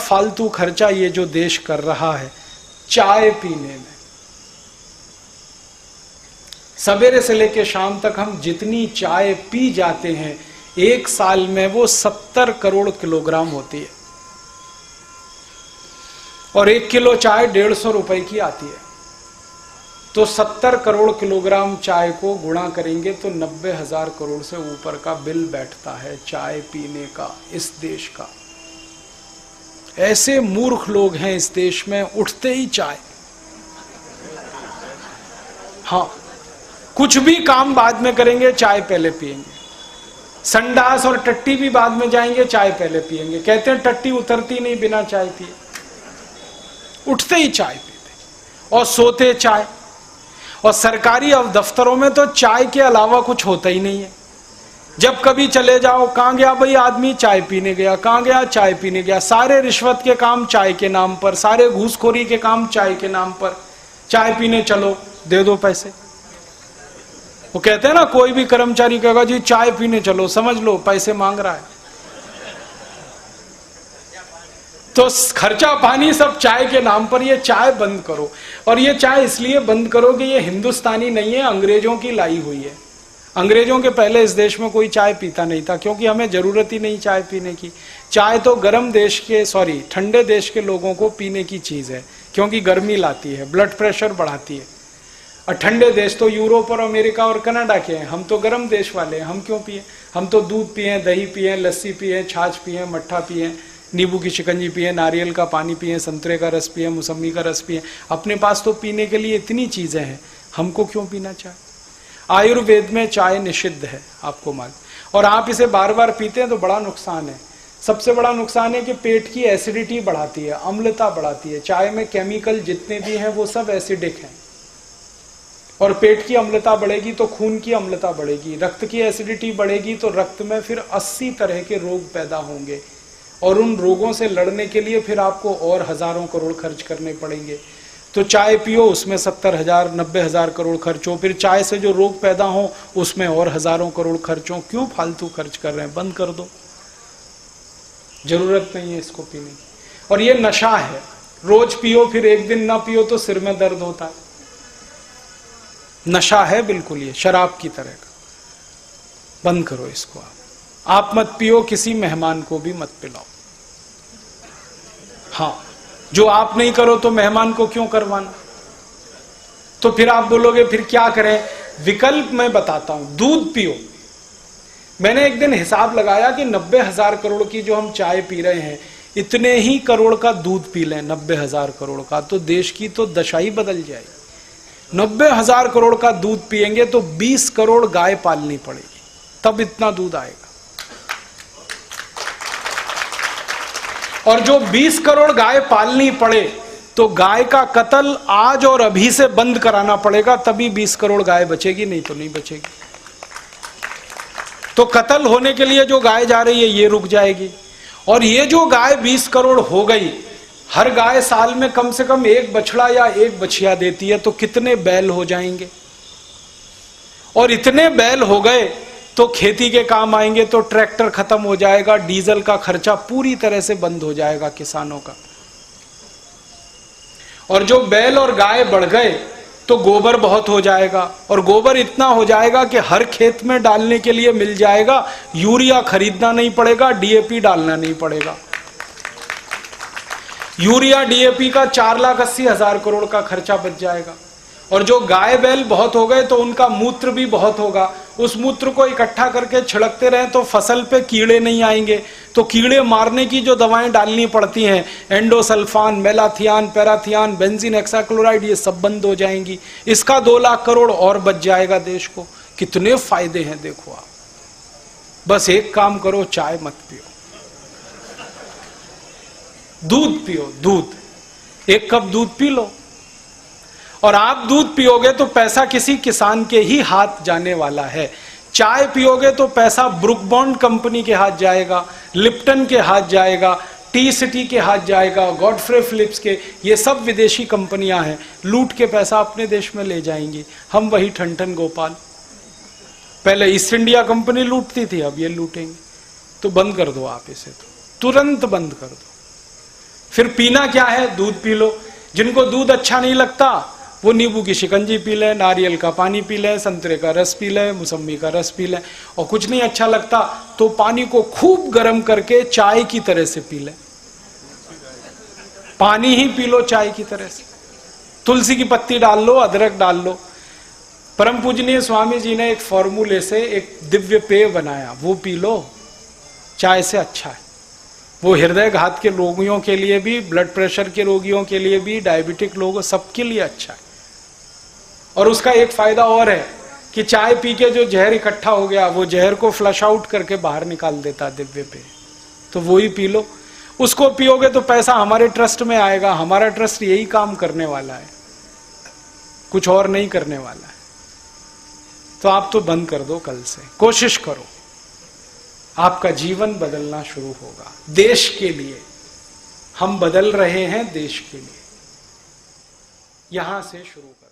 फालतू खर्चा ये जो देश कर रहा है चाय पीने में। सवेरे से लेकर शाम तक हम जितनी चाय पी जाते हैं, एक साल में वो 70 करोड़ किलोग्राम होती है, और 1 किलो चाय 150 रुपए की आती है। तो 70 करोड़ किलोग्राम चाय को गुणा करेंगे तो 90,000 करोड़ से ऊपर का बिल बैठता है चाय पीने का इस देश का। ऐसे मूर्ख लोग हैं इस देश में, उठते ही चाय। हाँ, कुछ भी काम बाद में करेंगे, चाय पहले पिएंगे। संडास और टट्टी भी बाद में जाएंगे, चाय पहले पिएंगे। कहते हैं टट्टी उतरती नहीं बिना चाय पिए। उठते ही चाय पीते और सोते चाय। और सरकारी दफ्तरों में तो चाय के अलावा कुछ होता ही नहीं है। जब कभी चले जाओ, कहां गया भाई आदमी, चाय पीने गया, कहां गया, चाय पीने गया। सारे रिश्वत के काम चाय के नाम पर, सारे घूसखोरी के काम चाय के नाम पर। चाय पीने चलो, दे दो पैसे। वो कहते हैं ना, कोई भी कर्मचारी कहेगा जी चाय पीने चलो, समझ लो पैसे मांग रहा है। तो खर्चा पानी सब चाय के नाम पर। ये चाय बंद करो। और ये चाय इसलिए बंद करो कि ये हिंदुस्तानी नहीं है, अंग्रेजों की लाई हुई है। अंग्रेजों के पहले इस देश में कोई चाय पीता नहीं था, क्योंकि हमें जरूरत ही नहीं चाय पीने की। चाय तो गर्म देश के, ठंडे देश के लोगों को पीने की चीज है, क्योंकि गर्मी लाती है, ब्लड प्रेशर बढ़ाती है। और ठंडे देश तो यूरोप और अमेरिका और कनाडा के हैं। हम तो गर्म देश वाले हैं, हम क्यों पिए? हम तो दूध पिए, दही पिए, लस्सी पिए, छाछ पिए, मट्ठा पिए, नींबू की शिकंजी पिए, नारियल का पानी पिए, संतरे का रस पिए, मौसम्मी का रस पिए। अपने पास तो पीने के लिए इतनी चीजें हैं, हमको क्यों पीना चाय? आयुर्वेद में चाय निषिद्ध है, आपको मालूम। और आप इसे बार बार पीते हैं तो बड़ा नुकसान है। सबसे बड़ा नुकसान है कि पेट की एसिडिटी बढ़ाती है, अम्लता बढ़ाती है। चाय में केमिकल जितने भी हैं वो सब एसिडिक हैं, और पेट की अम्लता बढ़ेगी तो खून की अम्लता बढ़ेगी, रक्त की एसिडिटी बढ़ेगी तो रक्त में फिर 80 तरह के रोग पैदा होंगे। और उन रोगों से लड़ने के लिए फिर आपको और हजारों करोड़ खर्च करने पड़ेंगे। तो चाय पियो, उसमें 70,000 90,000 करोड़ खर्च हो। फिर चाय से जो रोग पैदा हो उसमें और हजारों करोड़ खर्च हो। क्यों फालतू खर्च कर रहे हैं? बंद कर दो, जरूरत नहीं है इसको पीने की। और ये नशा है, रोज पियो फिर एक दिन ना पियो तो सिर में दर्द होता है। नशा है बिल्कुल, ये शराब की तरह का। बंद करो इसको। आप मत पियो, किसी मेहमान को भी मत पिलाओ। हाँ, जो आप नहीं करो तो मेहमान को क्यों करवाना? तो फिर आप बोलोगे फिर क्या करें? विकल्प मैं बताता हूं, दूध पियो। मैंने एक दिन हिसाब लगाया कि 90,000 करोड़ की जो हम चाय पी रहे हैं, इतने ही करोड़ का दूध पी लें, 90,000 करोड़ का, तो देश की तो दशा ही बदल जाएगी। 90,000 करोड़ का दूध पिएंगे तो 20 करोड़ गाय पालनी पड़ेगी, तब इतना दूध आएगा। और जो 20 करोड़ गाय पालनी पड़े तो गाय का कत्ल आज और अभी से बंद कराना पड़ेगा, तभी 20 करोड़ गाय बचेगी, नहीं तो नहीं बचेगी। तो कत्ल होने के लिए जो गाय जा रही है ये रुक जाएगी। और ये जो गाय 20 करोड़ हो गई, हर गाय साल में कम से कम एक बछड़ा या एक बछिया देती है, तो कितने बैल हो जाएंगे? और इतने बैल हो गए तो खेती के काम आएंगे, तो ट्रैक्टर खत्म हो जाएगा, डीजल का खर्चा पूरी तरह से बंद हो जाएगा किसानों का। और जो बैल और गाय बढ़ गए तो गोबर बहुत हो जाएगा, और गोबर इतना हो जाएगा कि हर खेत में डालने के लिए मिल जाएगा, यूरिया खरीदना नहीं पड़ेगा, डीएपी डालना नहीं पड़ेगा। यूरिया डीएपी का 4,80,000 करोड़ का खर्चा बच जाएगा। और जो गाय बैल बहुत हो गए तो उनका मूत्र भी बहुत होगा, उस मूत्र को इकट्ठा करके छिड़कते रहें तो फसल पे कीड़े नहीं आएंगे। तो कीड़े मारने की जो दवाएं डालनी पड़ती हैं, endosulfan, malathion, parathion, benzene hexachloride, ये सब बंद हो जाएंगी। इसका 2 लाख करोड़ और बच जाएगा देश को। कितने फायदे हैं देखो आप। बस एक काम करो, चाय मत पियो, दूध पियो। दूध, 1 कप दूध पी लो। और आप दूध पियोगे तो पैसा किसी किसान के ही हाथ जाने वाला है। चाय पियोगे तो पैसा ब्रुक बॉन्ड कंपनी के हाथ जाएगा, लिप्टन के हाथ जाएगा, टी सिटी के हाथ जाएगा, गॉडफ्रे फिलिप्स के, ये सब विदेशी कंपनियां हैं, लूट के पैसा अपने देश में ले जाएंगी। हम वही ठन गोपाल। पहले ईस्ट इंडिया कंपनी लूटती थी, अब ये लूटेंगे। तो बंद कर दो आप इसे, तो तुरंत बंद कर दो। फिर पीना क्या है, दूध पी लो। जिनको दूध अच्छा नहीं लगता वो नींबू की शिकंजी पी ले, नारियल का पानी पी ले, संतरे का रस पी ले, मौसम्मी का रस पी ले। और कुछ नहीं अच्छा लगता तो पानी को खूब गर्म करके चाय की तरह से पी ले, पानी ही पी लो चाय की तरह से। तुलसी की पत्ती डाल लो, अदरक डाल लो। परम पूजनीय स्वामी जी ने एक फॉर्मूले से एक दिव्य पेय बनाया, वो पी लो, चाय से अच्छा है। वो हृदय घात के रोगियों के लिए भी, ब्लड प्रेशर के रोगियों के लिए भी, डायबिटिक लोगों, सबके लिए अच्छा है। और उसका एक फायदा और है कि चाय पी के जो जहर इकट्ठा हो गया वो जहर को फ्लश आउट करके बाहर निकाल देता दिव्य पेय। तो वो ही पी लो। उसको पियोगे तो पैसा हमारे ट्रस्ट में आएगा। हमारा ट्रस्ट यही काम करने वाला है, कुछ और नहीं करने वाला है। तो आप तो बंद कर दो, कल से कोशिश करो, आपका जीवन बदलना शुरू होगा। देश के लिए हम बदल रहे हैं, देश के लिए। यहां से शुरू करो।